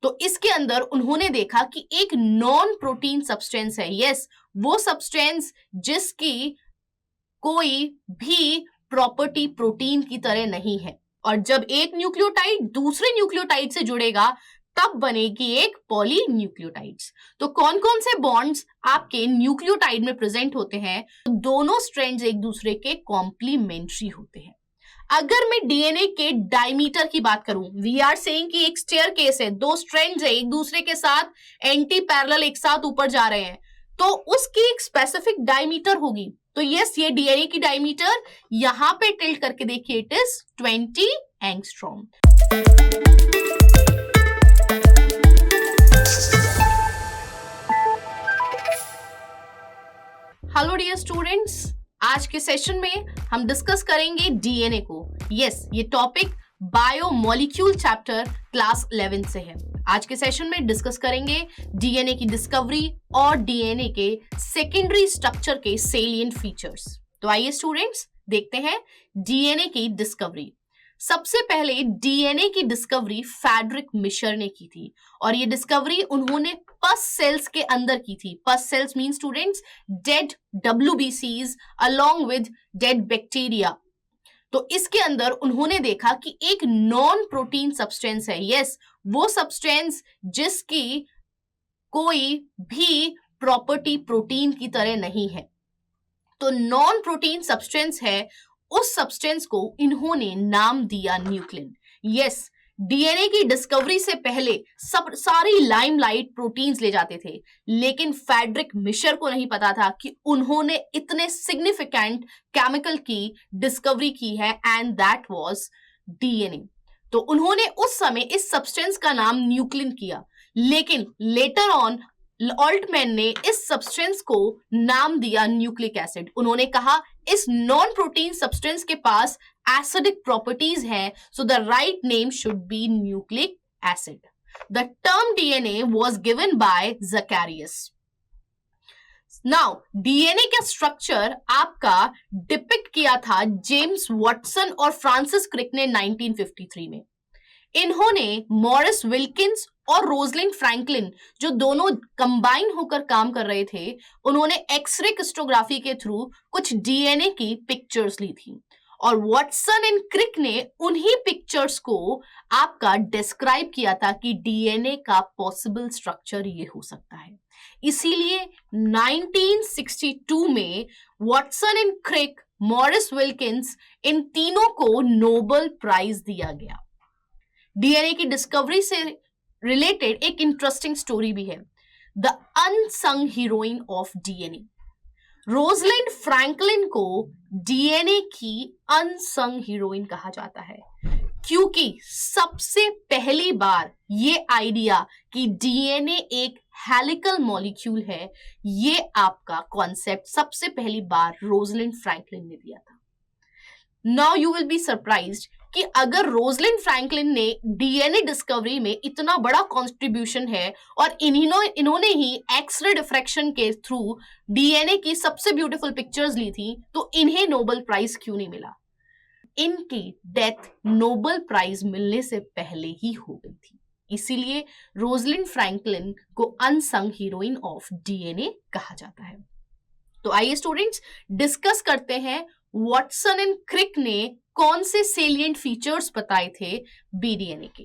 तो इसके अंदर उन्होंने देखा कि एक नॉन प्रोटीन सब्सटेंस है, यस, वो सब्सटेंस जिसकी कोई भी प्रॉपर्टी प्रोटीन की तरह नहीं है, और जब एक न्यूक्लियोटाइड दूसरे न्यूक्लियोटाइड से जुड़ेगा तब बनेगी एक पॉलीन्यूक्लियोटाइड्स। तो कौन कौन से बॉन्ड्स आपके न्यूक्लियोटाइड में प्रेजेंट होते हैं? दोनों स्ट्रैंड्स एक दूसरे के कॉम्प्लीमेंट्री होते हैं। अगर मैं डीएनए के डायमीटर की बात करूं, वी आर सेइंग कि एक स्टेयरकेस है, दो स्ट्रैंड्स है एक दूसरे के साथ एंटी पैरेलल एक साथ ऊपर जा रहे हैं, तो उसकी एक स्पेसिफिक डायमीटर होगी। तो यस, ये डीएनए की डायमीटर यहां पे टिल्ट करके देखिए, it is 20 angstrom. Hello dear students, आज के सेशन में हम डिस्कस करेंगे डीएनए को। यस, ये टॉपिक बायोमोलिक्यूल चैप्टर क्लास 11 से है। आज के सेशन में डिस्कस करेंगे डीएनए की डिस्कवरी और डीएनए के सेकेंडरी स्ट्रक्चर के सेलिएंट फीचर्स। तो आइए स्टूडेंट्स देखते हैं डीएनए की डिस्कवरी। सबसे पहले डीएनए की डिस्कवरी फ्रेडरिक मिशर ने की थी, और ये डिस्कवरी उन्होंने पस सेल्स के अंदर की थी। पस sales mean students dead WBCs along with dead bacteria. तो इसके अंदर उन्होंने देखा कि एक नॉन प्रोटीन सब्सटेंस है, यस, वो सब्सटेंस जिसकी कोई भी प्रॉपर्टी प्रोटीन की तरह नहीं है। तो नॉन प्रोटीन सब्सटेंस है, उस सब्सटेंस को इन्होंने नाम दिया न्यूक्लिन। यस, डीएनए की डिस्कवरी से पहले सारी लाइमलाइट प्रोटीन्स ले जाते थे, लेकिन फ्रेडरिक मिशर को नहीं पता था कि उन्होंने इतने सिग्निफिकेंट केमिकल की डिस्कवरी की है, एंड दैट वाज डीएनए। तो उन्होंने उस समय इस सब्सटेंस का नाम न्यूक्लिन किया, लेकिन लेटर ऑन ऑल्टमैन ने इस सब्सटेंस को नाम दिया न्यूक्लिक एसिड। उन्होंने कहा इस नॉन प्रोटीन सब्सटेंस के पास एसिडिक प्रॉपर्टीज हैं, so the right name should be nucleic acid. The term DNA was given by Zacharias. Now DNA का स्ट्रक्चर आपका डिपिक्ट किया था जेम्स वॉटसन और फ्रांसिस क्रिक ने 1953 में। इन्होंने मॉरिस विल्किंस और रोजलिंड फ्रैंकलिन, जो दोनों कंबाइन होकर काम कर रहे थे, उन्होंने एक्सरे क्रिस्टोग्राफी के थ्रू कुछ डीएनए की पिक्चर्स ली थी, और वॉटसन एंड क्रिक ने उन्हीं पिक्चर्स को आपका डिस्क्राइब किया था कि डीएनए का पॉसिबल स्ट्रक्चर ये हो सकता है। इसीलिए 1962 में Watson and Crick, Maurice Wilkins, इन तीनों को नोबेल प्राइज दिया गया। डीएनए की डिस्कवरी से रिलेटेड एक इंटरेस्टिंग स्टोरी भी है, the unsung heroine of DNA. Rosalind Franklin को डीएनए की अनसंग हीरोइन कहा जाता है, क्योंकि सबसे पहली बार ये आइडिया कि डीएनए एक हेलिकल मॉलिक्यूल है, ये आपका कॉन्सेप्ट सबसे पहली बार रोजलिंड फ्रैंकलिन ने दिया था। Now you will be surprised कि अगर रोजलिंड फ्रैंकलिन ने डीएनए डिस्कवरी में इतना बड़ा कंट्रीब्यूशन है, और इन्होंने ही एक्सरे डिफ्रैक्शन के थ्रू डीएनए की सबसे ब्यूटीफुल पिक्चर्स ली थी, तो इन्हें नोबेल प्राइज क्यों नहीं मिला? इनकी डेथ नोबेल प्राइज मिलने से पहले ही हो गई थी। इसीलिए रोजलिंड फ्रैंकलिन को अनसंग हीरोइन ऑफ डीएनए कहा जाता है। तो आइए स्टूडेंट्स डिस्कस करते हैं वॉटसन एंड क्रिक ने कौन से सेलिएंट फीचर्स बताए थे बीडीएनए के।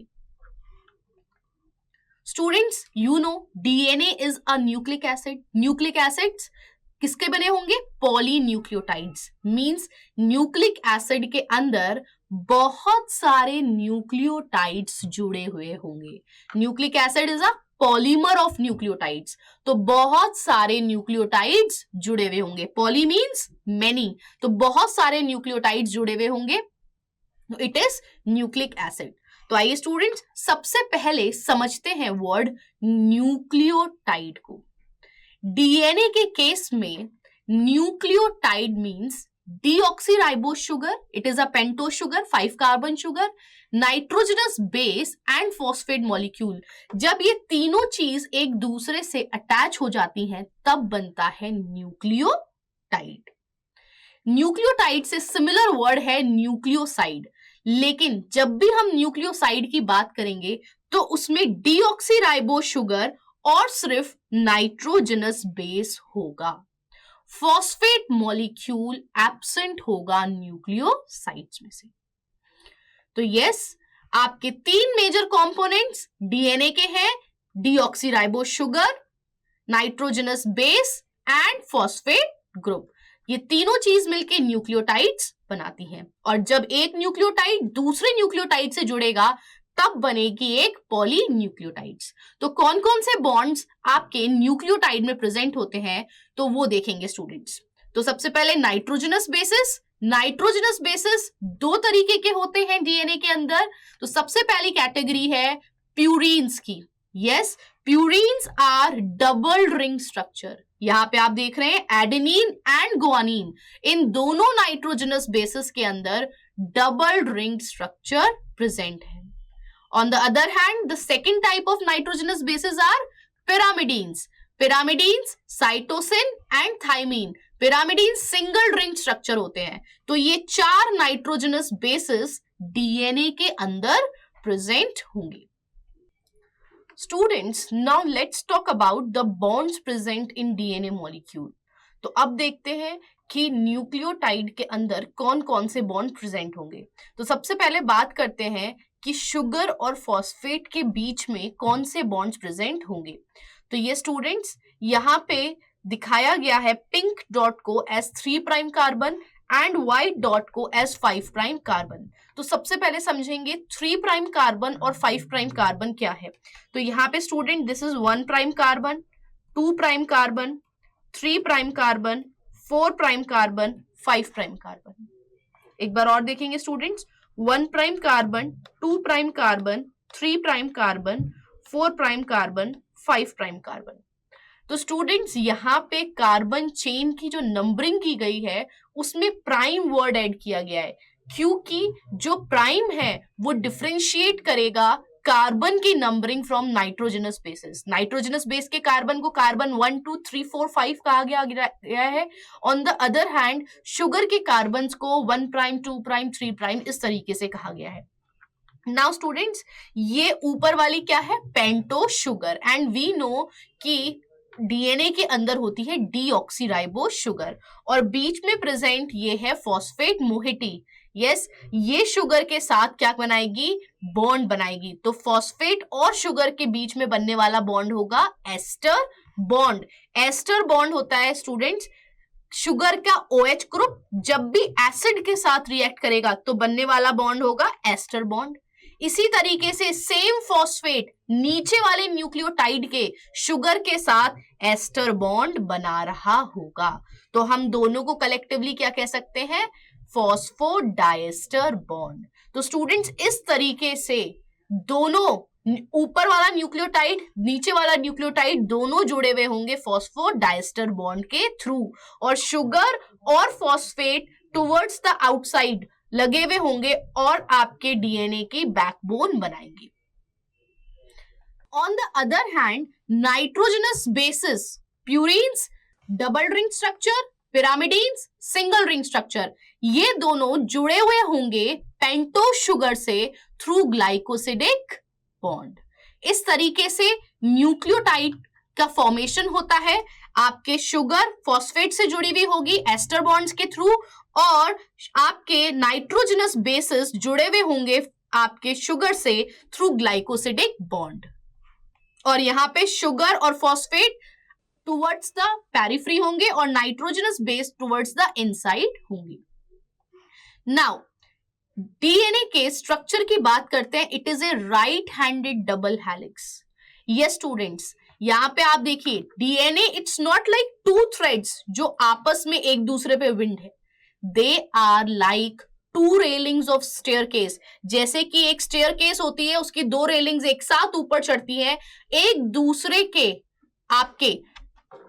Students, you know DNA is a nucleic acid. Nucleic acids किसके बने होंगे? पॉलीन्यूक्लियोटाइड्स। मींस न्यूक्लिक एसिड के अंदर बहुत सारे न्यूक्लियोटाइड्स जुड़े हुए होंगे। Nucleic acid is a polymer of nucleotides, तो बहुत सारे न्यूक्लियोटाइड्स जुड़े हुए होंगे। पॉली मीन्स मेनी, तो बहुत सारे न्यूक्लियोटाइड्स जुड़े हुए होंगे, इट इज न्यूक्लिक एसिड। तो आइए स्टूडेंट्स सबसे पहले समझते हैं वर्ड न्यूक्लियोटाइड को। डीएनए के केस में nucleotide means deoxyribose sugar, it is a pentose sugar, 5 carbon sugar, nitrogenous base and phosphate molecule. जब ये तीनों चीज एक दूसरे से अटैच हो जाती हैं तब बनता है न्यूक्लियोटाइड। न्यूक्लियोटाइड से सिमिलर वर्ड है न्यूक्लियोसाइड, लेकिन जब भी हम न्यूक्लियोसाइड की बात करेंगे तो उसमें डीऑक्सीराइबोस शुगर और सिर्फ नाइट्रोजनस बेस होगा। फॉस्फेट मॉलिक्यूल एब्सेंट होगा न्यूक्लियोसाइड्स में से। तो यस, आपके तीन मेजर कंपोनेंट्स डीएनए के हैं, deoxyribose sugar, nitrogenous base and phosphate group. ये तीनों चीज मिलके न्यूक्लियोटाइड्स बनाती हैं, और जब एक न्यूक्लियोटाइड दूसरे न्यूक्लियोटाइड से जुड़ेगा तब बनेगी एक पॉलीन्यूक्लियोटाइड्स। तो कौन कौन से बॉन्ड्स आपके न्यूक्लियोटाइड में प्रेजेंट होते हैं तो वो देखेंगे स्टूडेंट्स। तो सबसे पहले नाइट्रोजनस बेसिस। नाइट्रोजनस बेसिस दो तरीके के होते हैं डीएनए के अंदर। तो सबसे पहली कैटेगरी है प्यूरीन्स की। Yes, purines are double ring structure. यहां पे आप देख रहे हैं एडेनिन एंड गुआनिन, इन दोनों नाइट्रोजनस बेसिस के अंदर डबल रिंग स्ट्रक्चर प्रेजेंट है। On the other hand, the second type of nitrogenous bases are pyrimidines. Pyrimidines, cytosine and thymine. Pyrimidines single ring structure होते हैं। तो ये चार नाइट्रोजनस बेसिस डीएनए के अंदर प्रेजेंट होंगे। Students, now let's talk about the bonds present in DNA molecule. तो अब देखते हैं कि न्यूक्लियोटाइड के अंदर कौन कौन से बॉन्ड प्रेजेंट होंगे। तो सबसे पहले बात करते हैं कि शुगर और फॉस्फेट के बीच में कौन से बॉन्ड्स प्रेजेंट होंगे। तो ये स्टूडेंट्स यहाँ पे दिखाया गया है पिंक डॉट को S 3 prime carbon and white dot को एस 5 प्राइम कार्बन। तो सबसे पहले समझेंगे 3 प्राइम कार्बन और 5 प्राइम कार्बन क्या है। तो यहाँ पे student this is 1 prime carbon, 2 prime carbon, 3 prime carbon, 4 prime carbon, 5 prime carbon. एक बार और देखेंगे students, 1 prime carbon, 2 prime carbon, 3 prime carbon, 4 prime carbon, 5 prime carbon. तो स्टूडेंट्स यहाँ पे कार्बन चेन की जो नंबरिंग की गई है उसमें प्राइम वर्ड ऐड किया गया है, क्योंकि जो प्राइम है वो डिफरेंशिएट करेगा कार्बन की numbering from nitrogenous bases. Nitrogenous base के कार्बन को कार्बन 1 2 3 4 5 कहा गया है। On the other hand sugar के कार्बन को 1 प्राइम, 2 प्राइम, 3 प्राइम इस तरीके से कहा गया है। नाउ स्टूडेंट्स, ये ऊपर वाली क्या है, पेंटो शुगर, एंड वी नो कि डीएनए के अंदर होती है डीऑक्सीराइबोस शुगर, और बीच में प्रेजेंट ये है फॉस्फेट मोइटी। यस, ये शुगर के साथ क्या बनाएगी, बॉन्ड बनाएगी। तो फॉस्फेट और शुगर के बीच में बनने वाला बॉन्ड होगा एस्टर बॉन्ड। एस्टर बॉन्ड होता है स्टूडेंट्स शुगर का OH ग्रुप जब भी एसिड के साथ रिएक्ट करेगा तो बनने वाला बॉन्ड होगा एस्टर बॉन्ड। इसी तरीके से सेम फॉस्फेट नीचे वाले न्यूक्लियोटाइड के शुगर के साथ एस्टर बॉन्ड बना रहा होगा। तो हम दोनों को कलेक्टिवली क्या कह सकते हैं, फॉस्फोडाइएस्टर बॉन्ड। तो स्टूडेंट्स इस तरीके से दोनों ऊपर वाला न्यूक्लियोटाइड नीचे वाला न्यूक्लियोटाइड दोनों जुड़े हुए होंगे फॉस्फोडाइएस्टर बॉन्ड के थ्रू, और शुगर और फॉस्फेट टुवर्ड्स द आउटसाइड लगे हुए होंगे और आपके डीएनए की बैकबोन बनाएंगे। On the other hand nitrogenous bases, purines double ring structure, pyrimidines single ring structure, ये दोनों जुड़े हुए होंगे पेंटो शुगर से थ्रू ग्लाइकोसिडिक बॉन्ड। इस तरीके से न्यूक्लियोटाइड का फॉर्मेशन होता है। आपके शुगर फॉस्फेट से जुड़ी हुई होगी एस्टर बॉन्ड्स के थ्रू, और आपके नाइट्रोजनस बेसिस जुड़े हुए होंगे आपके शुगर से थ्रू ग्लाइकोसिडिक बॉन्ड, और यहाँ पे शुगर और फॉस्फेट टुवर्ड्स द पेरिफेरी होंगे और nitrogenous base towards the inside होंगे। नाउ डीएनए के स्ट्रक्चर की बात करते हैं। It is a right handed double helix. Yes students, यहाँ पे आप देखिए DNA it's not like 2 threads जो आपस में एक दूसरे पे विंड है। They are like 2 railings of staircase. जैसे कि एक स्टेयरकेस होती है, उसकी 2 रेलिंग्स एक साथ ऊपर चढ़ती हैं, एक दूसरे के आपके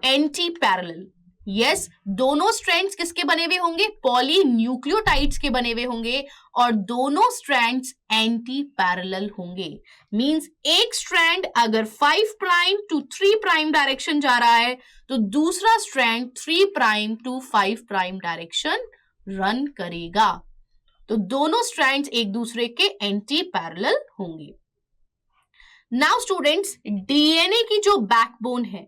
एंटी पैरेलल। यस, दोनों स्ट्रैंड्स किसके बने हुए होंगे, पॉलीन्यूक्लियोटाइड्स के बने हुए होंगे, और दोनों स्ट्रैंड्स एंटी पैरेलल होंगे। मींस एक स्ट्रैंड अगर 5 प्राइम टू 3 प्राइम डायरेक्शन जा रहा है तो दूसरा strand 3 prime to 5 prime direction run करेगा। तो दोनों स्ट्रैंड्स एक दूसरे के एंटी पैरेलल होंगे। नाउ स्टूडेंट्स, डीएनए की जो बैकबोन है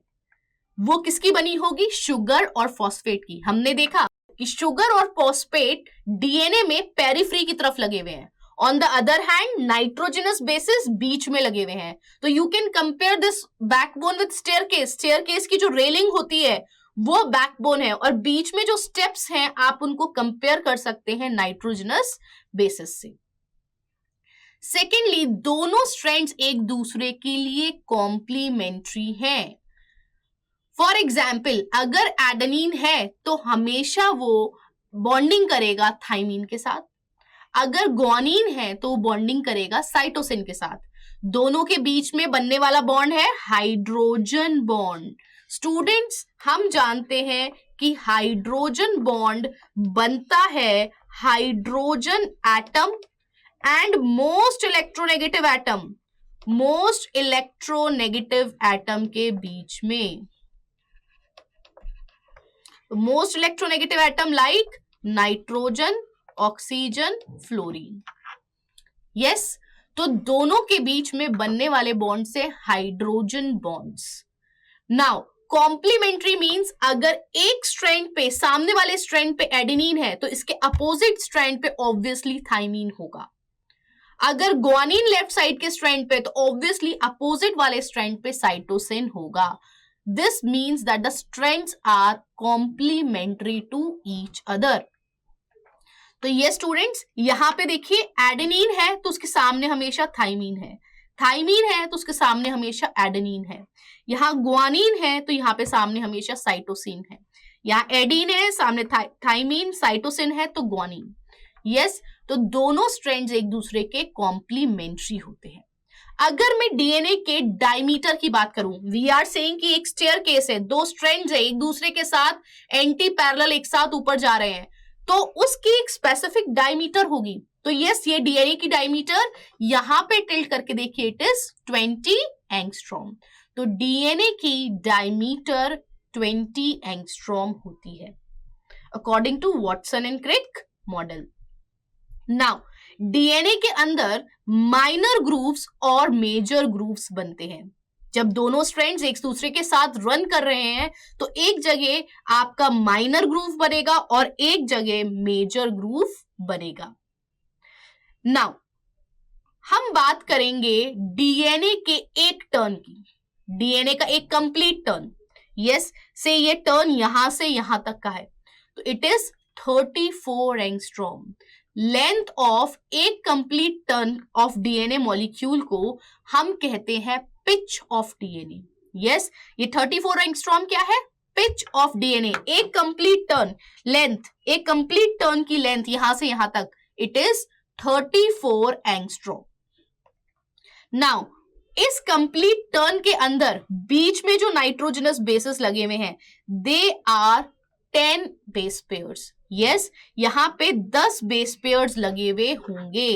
वो किसकी बनी होगी? शुगर और फॉस्फेट की। हमने देखा कि शुगर और फॉस्फेट डीएनए में पेरिफ्री की तरफ लगे हुए हैं, on the other hand nitrogenous bases बीच में लगे हुए हैं। तो you can compare this backbone with staircase. Staircase की जो रेलिंग होती है वो बैकबोन है, और बीच में जो स्टेप्स हैं आप उनको कंपेयर कर सकते हैं नाइट्रोजनस बेसिस से। सेकेंडली, दोनों स्ट्रैंड्स एक दूसरे के लिए कॉम्प्लीमेंट्री हैं। फॉर एग्जाम्पल, अगर एडेनिन है तो हमेशा वो बॉन्डिंग करेगा थाइमीन के साथ, अगर ग्वानिन है तो बॉन्डिंग करेगा साइटोसिन के साथ। दोनों के बीच में बनने वाला बॉन्ड है हाइड्रोजन बॉन्ड। स्टूडेंट्स, हम जानते हैं कि हाइड्रोजन बॉन्ड बनता है hydrogen atom and most electronegative atom के बीच में। Most electronegative atom like nitrogen, oxygen, fluorine. Yes, तो दोनों के बीच में बनने वाले बॉन्ड से hydrogen bonds. Now complementary means अगर एक स्ट्रैंड पे, सामने वाले स्ट्रैंड पे एडेनिन है तो इसके अपोजिट स्ट्रैंड पे ऑब्वियसली थाइमीन होगा। अगर ग्वानिन लेफ्ट साइड के स्ट्रैंड पे तो ऑब्वियसली अपोजिट वाले स्ट्रैंड पे साइटोसिन होगा। This means that the strands are complementary to each other. तो ये स्टूडेंट्स, यहां पे देखिए एडेनिन है तो उसके सामने हमेशा थाइमीन है, थाइमीन है तो उसके सामने हमेशा एडेनिन है। यहाँ ग्वानिन है तो यहाँ पे सामने हमेशा साइटोसिन है। यहाँ एडीन है, सामने थाइमीन, साइटोसिन है तो ग्वानिन। यस, तो दोनों स्ट्रैंड्स एक दूसरे के कॉम्प्लीमेंट्री होते हैं। अगर मैं डीएनए के डायमीटर की बात करूं, वी आर सेइंग कि एक स्टेयरकेस है, दो स्ट्रैंड्स है एक दूसरे के साथ एंटी पैरेलल एक साथ ऊपर जा रहे हैं, तो उसकी एक स्पेसिफिक डायमीटर होगी। तो यस, ये डीएनए की डायमीटर यहां पे टिल्ट करके देखिए, इट इज 20 एंगस्ट्रॉम। तो डीएनए की डायमीटर 20 एंगस्ट्रॉम होती है according to Watson and Crick model. Now DNA के अंदर माइनर ग्रुप्स और मेजर ग्रुप्स बनते हैं। जब दोनों स्ट्रैंड्स एक दूसरे के साथ रन कर रहे हैं तो एक जगह आपका माइनर ग्रुप बनेगा और एक जगह मेजर ग्रुप बनेगा। नाउ हम बात करेंगे डीएनए के एक टर्न की, डीएनए का एक कंप्लीट टर्न। यस, से ये टर्न यहां से यहां तक का है तो it is 34 angstrom. Length of एक complete turn of DNA molecule को हम कहते हैं पिच ऑफ डीएनए। यस, ये 34 एंगस्ट्रॉम क्या है? Pitch of DNA. एक कंप्लीट टर्न लेंथ, एक कंप्लीट टर्न की लेंथ यहां से यहां तक, इट इज 34 एंगस्ट्रॉम। नाउ इस कंप्लीट टर्न के अंदर बीच में जो नाइट्रोजनस बेसेस लगे हुए हैं, they are 10 base pairs. Yes, यहां पे 10 बेस पेयर्स लगे हुए होंगे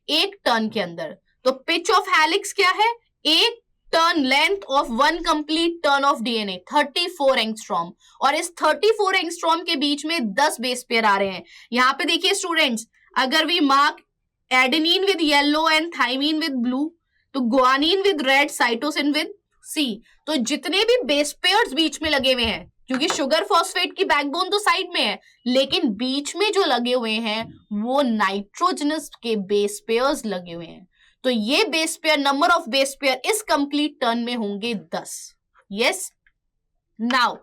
एक टर्न के अंदर। तो पिच ऑफ हेलिक्स क्या है? एक turn length of one complete turn of DNA 34 angstrom, और इस 34 एंगस्ट्रॉम के बीच में 10 बेस पेयर आ रहे हैं। यहां पे देखिए स्टूडेंट्स, अगर we mark adenine with yellow and thymine with blue, तो guanine with red, cytosine with C, तो जितने भी बेस पेयर्स बीच में लगे हुए हैं, क्योंकि शुगर फॉस्फेट की बैकबोन तो साइड में है, लेकिन बीच में जो लगे हुए हैं वो नाइट्रोजनस के बेस पेयर्स लगे हुए हैं। तो ये base pair, number of base pair इस कंप्लीट टर्न में होंगे 10। यस, नाउ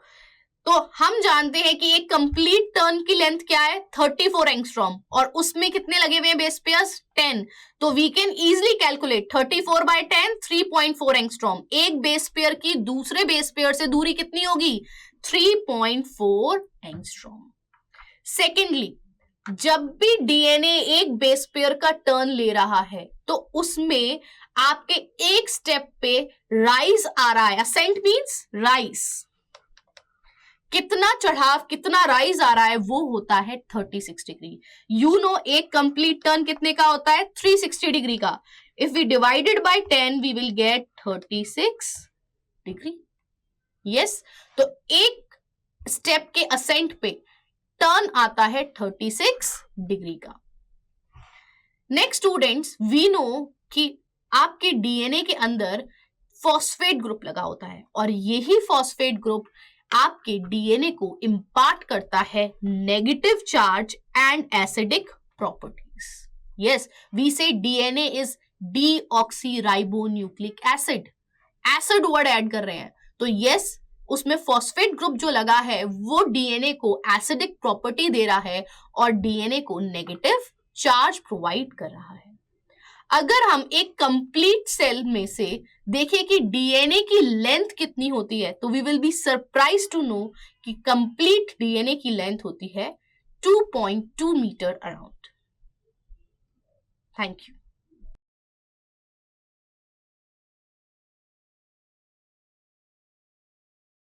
तो हम जानते हैं कि एक कंप्लीट टर्न की लेंथ क्या है? 34 एंगस्ट्रॉम, और उसमें कितने लगे हुए हैं बेस पेयर्स? 10। तो we can easily calculate 34 by 10, 3.4 angstrom. एक बेस पेयर की दूसरे बेस पेयर से दूरी कितनी होगी? 3.4 एंगस्ट्रॉम। सेकेंडली, जब भी डीएनए एक बेस पेयर का टर्न ले रहा है तो उसमें आपके एक स्टेप पे राइज आ रहा है। असेंट मींस राइज, कितना चढ़ाव, कितना राइज आ रहा है, वो होता है 36 डिग्री। यू नो, एक कंप्लीट टर्न कितने का होता है? 360 डिग्री का। If we divided by 10 we will get 36 degree. Yes, तो एक स्टेप के असेंट पे टर्न आता है 36 डिग्री का। नेक्स्ट स्टूडेंट्स, वी नो कि आपके डीएनए के अंदर फॉस्फेट ग्रुप लगा होता है और यही फॉस्फेट ग्रुप आपके डीएनए को इंपार्ट करता है negative charge and acidic properties. Yes, we say DNA is deoxyribonucleic acid. Acid word add कर रहे हैं तो यस, उसमें फॉस्फेट ग्रुप जो लगा है वो डीएनए को एसिडिक प्रॉपर्टी दे रहा है और डीएनए को नेगेटिव चार्ज प्रोवाइड कर रहा है. अगर हम एक कंप्लीट सेल में से देखें कि डीएनए की लेंथ कितनी होती है तो we will be surprise to know कि कंप्लीट डीएनए की लेंथ होती है 2.2 मीटर अराउंड. Thank you.